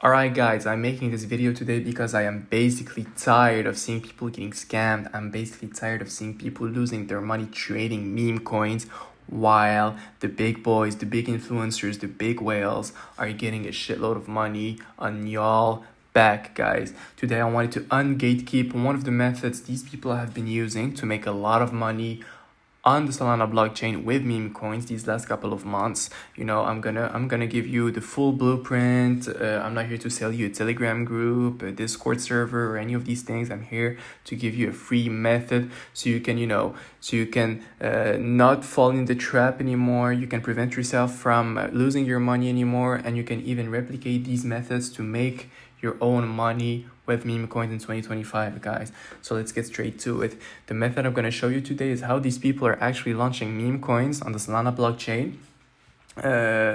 Alright guys, I'm making this video today because I am basically tired of seeing people getting scammed. I'm basically tired of seeing people losing their money trading meme coins while the big boys, the big influencers, the big whales are getting a shitload of money on y'all back, guys. Today I wanted to ungatekeep one of the methods these people have been using to make a lot of money on the Solana blockchain with meme coins these last couple of months. I'm gonna give you the full blueprint. I'm not here to sell you a Telegram group, a Discord server, or any of these things. I'm here to give you a free method so you can not fall in the trap anymore. You can prevent yourself from losing your money anymore, and you can even replicate these methods to make your own money with meme coins in 2025, guys. So let's get straight to it. The method I'm going to show you today is how these people are actually launching meme coins on the Solana blockchain.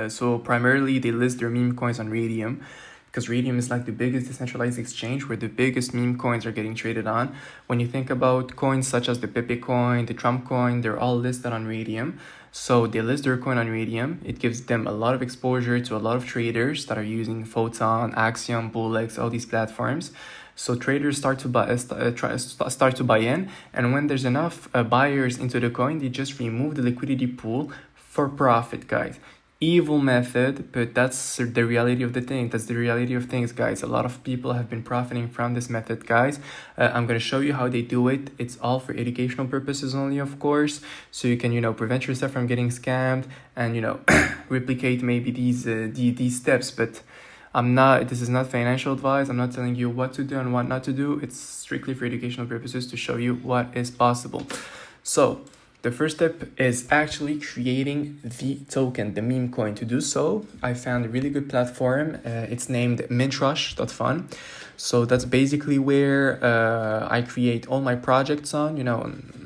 So primarily they list their meme coins on Radium, because Radium is like the biggest decentralized exchange where the biggest meme coins are getting traded on. When you think about coins such as the Pepe coin, the Trump coin, they're all listed on Radium. So they list their coin on Radium. It gives them a lot of exposure to a lot of traders that are using Photon, Axiom, Bullex, all these platforms. So traders start to buy in, and when there's enough buyers into the coin, they just remove the liquidity pool for profit, guys. Evil method, but that's the reality of the thing. That's the reality of things, guys. A lot of people have been profiting from this method, guys. I'm going to show you how they do it. It's all for educational purposes only, of course, so you can prevent yourself from getting scammed and replicate maybe these steps. But this is not financial advice. I'm not telling you what to do and what not to do. It's strictly for educational purposes to show you what is possible. So the first step is actually creating the token, the meme coin. To do so, I found a really good platform. It's named mintrush.fun. So that's basically where I create all my projects on,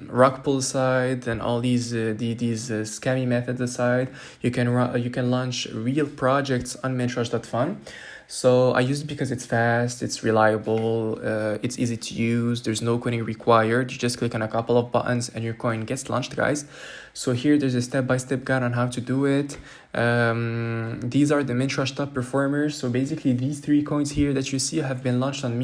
Rugpull aside and all these scammy methods aside. You can launch real projects on mintrush.fun. So I use it because it's fast, it's reliable, it's easy to use, there's no coding required. You just click on a couple of buttons and your coin gets launched, guys. So here there's a step-by-step guide on how to do it. These are the Mintrush top performers. So basically these three coins here that you see have been launched on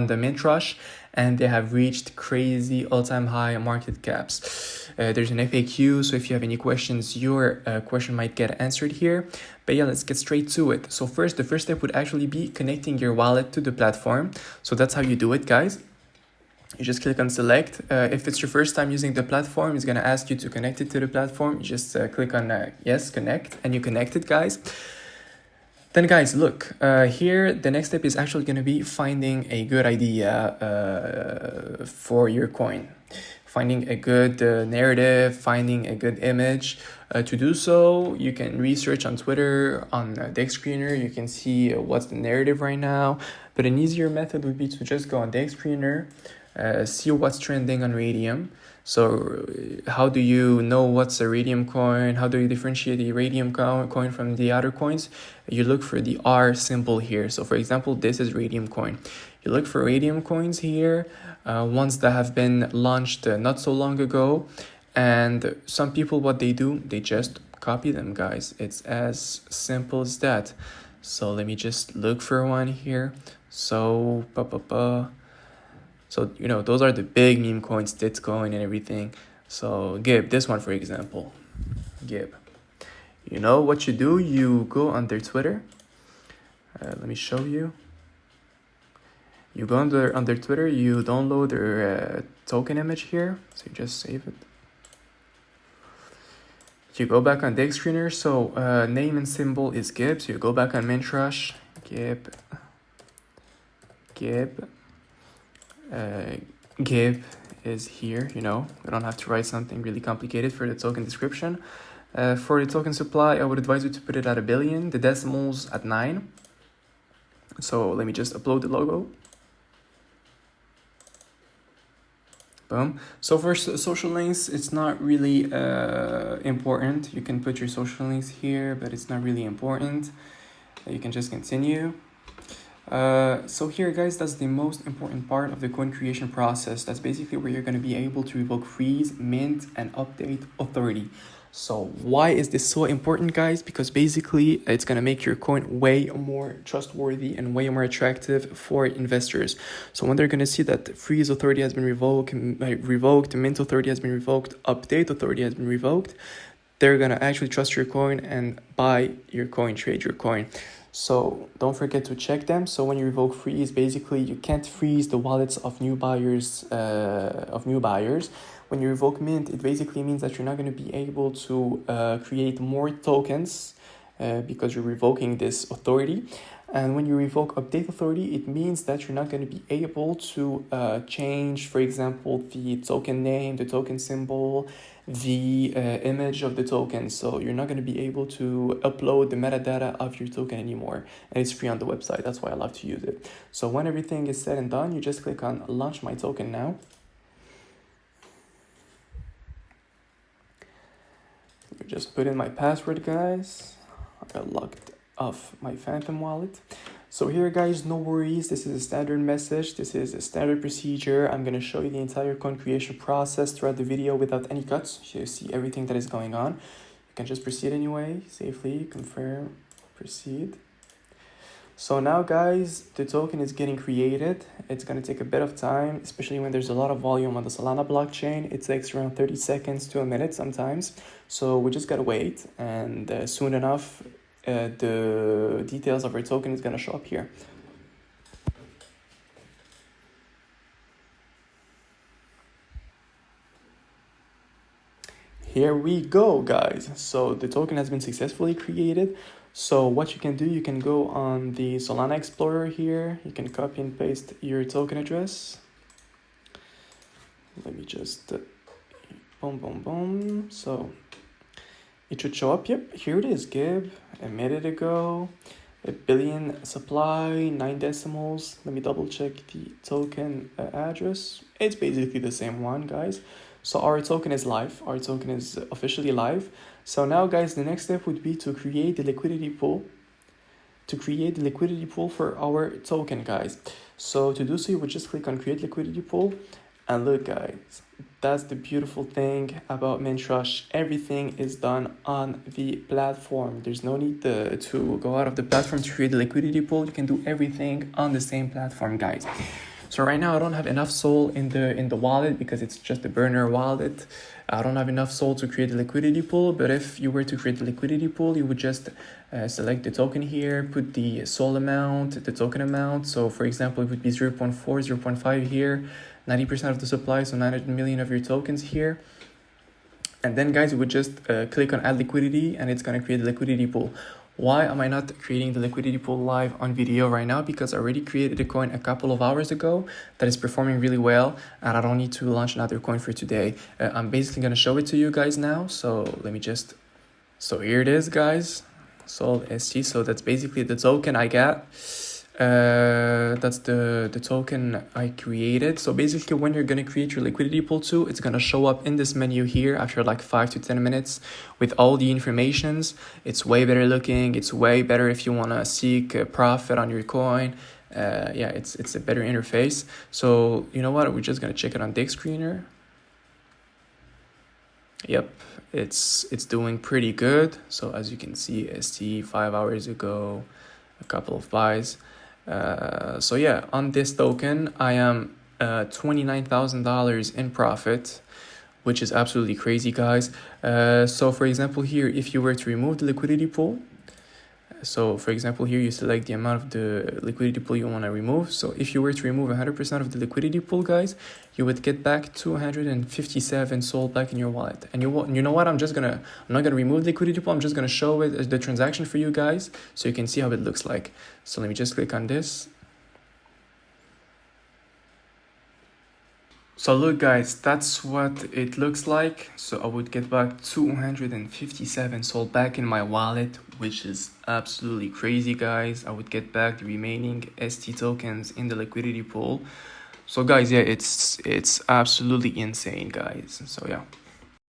the Mintrush, and they have reached crazy all-time high market caps. There's an FAQ, so if you have any questions, your question might get answered here. But yeah, let's get straight to it. So the first step would actually be connecting your wallet to the platform. So that's how you do it, guys. You just click on select. If it's your first time using the platform, it's going to ask you to connect it to the platform. You just click on yes, connect, and you connect it, guys. Then guys, look, here the next step is actually going to be finding a good idea for your coin. Finding a good narrative, finding a good image. To do so, you can research on Twitter, on Dex Screener. You can see what's the narrative right now. But an easier method would be to just go on Dex Screener, see what's trending on Radium. So how do you know what's a Radium coin? How do you differentiate the Radium coin from the other coins? You look for the R symbol here. So for example, this is Radium coin. You look for Radium coins here, ones that have been launched not so long ago. And some people, what they do, they just copy them, guys. It's as simple as that. So let me just look for one here. So So, those are the big meme coins, Ditcoin and everything. So Gib, this one, for example, Gib. What you do? You go on their Twitter. Let me show you. You go on their Twitter, you download their token image here. So you just save it. You go back on Dex Screener. So name and symbol is Gib. So you go back on Mintrush, Gib. Gib is here, we don't have to write something really complicated for the token description. For the token supply, I would advise you to put it at 1 billion, the decimals at 9. So let me just upload the logo. Boom. So for social links, it's not really important. You can put your social links here, but it's not really important. You can just continue. So here, guys, that's the most important part of the coin creation process. That's basically where you're going to be able to revoke freeze, mint, and update authority. So why is this so important, guys? Because basically it's gonna make your coin way more trustworthy and way more attractive for investors. So when they're gonna see that freeze authority has been revoked, mint authority has been revoked, update authority has been revoked, they're gonna actually trust your coin and buy your coin, trade your coin. So don't forget to check them. So when you revoke freeze, basically you can't freeze the wallets of new buyers. When you revoke mint, it basically means that you're not going to be able to create more tokens because you're revoking this authority. And when you revoke update authority, it means that you're not going to be able to change, for example, the token name, the token symbol, the image of the token. So you're not going to be able to upload the metadata of your token anymore. And it's free on the website. That's why I love to use it. So when everything is said and done, you just click on launch my token now. Let me just put in my password, guys. I got locked off my Phantom wallet. So here, guys, no worries. This is a standard message. This is a standard procedure. I'm going to show you the entire coin creation process throughout the video without any cuts. So you see everything that is going on. You can just proceed anyway, safely, confirm, proceed. So now, guys, the token is getting created. It's going to take a bit of time, especially when there's a lot of volume on the Solana blockchain. It takes around 30 seconds to a minute sometimes. So we just got to wait, and soon enough, the details of our token is going to show up here. Here we go, guys. So the token has been successfully created. So what you can do, you can go on the Solana Explorer here. You can copy and paste your token address. Let me just boom, boom, boom. So it should show up. Yep, here it is. Gib, a minute ago, 1 billion supply, 9 decimals. Let me double check the token address. It's basically the same one, guys. So our token is live. Our token is officially live. So now, guys, the next step would be to create the liquidity pool. To create the liquidity pool for our token, guys. So to do so, you would just click on create liquidity pool. And look, guys, that's the beautiful thing about Mintrush. Everything is done on the platform. There's no need to go out of the platform to create the liquidity pool. You can do everything on the same platform, guys. So right now I don't have enough SOL in the wallet because it's just a burner wallet. I don't have enough SOL to create a liquidity pool, but if you were to create a liquidity pool, you would just select the token here, put the SOL amount, the token amount. So for example, it would be 0.4, 0.5 here, 90% of the supply, so 900 million of your tokens here. And then, guys, you would just click on add liquidity and it's going to create a liquidity pool. Why am I not creating the liquidity pool live on video right now? Because I already created a coin a couple of hours ago that is performing really well, and I don't need to launch another coin for today. I'm basically going to show it to you guys now. So let me just, so here it is, guys. Sol ST. So that's basically the token I got. That's the token I created. So basically, when you're going to create your liquidity pool too, it's going to show up in this menu here after like 5 to 10 minutes with all the informations. It's way better looking. It's way better if you want to seek a profit on your coin. Yeah, it's a better interface. So you know what, we're just going to check it on Dick Screener. Yep, it's doing pretty good. So as you can see, ST 5 hours ago, a couple of buys. So yeah, on this token, I am $29,000 in profit, which is absolutely crazy, guys. So for example, here, if you were to remove the liquidity pool, so for example, here you select the amount of the liquidity pool you want to remove. So if you were to remove 100% of the liquidity pool, guys, you would get back 257 SOL back in your wallet. And you know what? I'm not gonna remove the liquidity pool. I'm just gonna show it as the transaction for you guys so you can see how it looks like. So let me just click on this. So look, guys, that's what it looks like. So I would get back 257 SOL back in my wallet, which is absolutely crazy, guys. I would get back the remaining ST tokens in the liquidity pool. So guys, yeah, it's absolutely insane, guys. So yeah.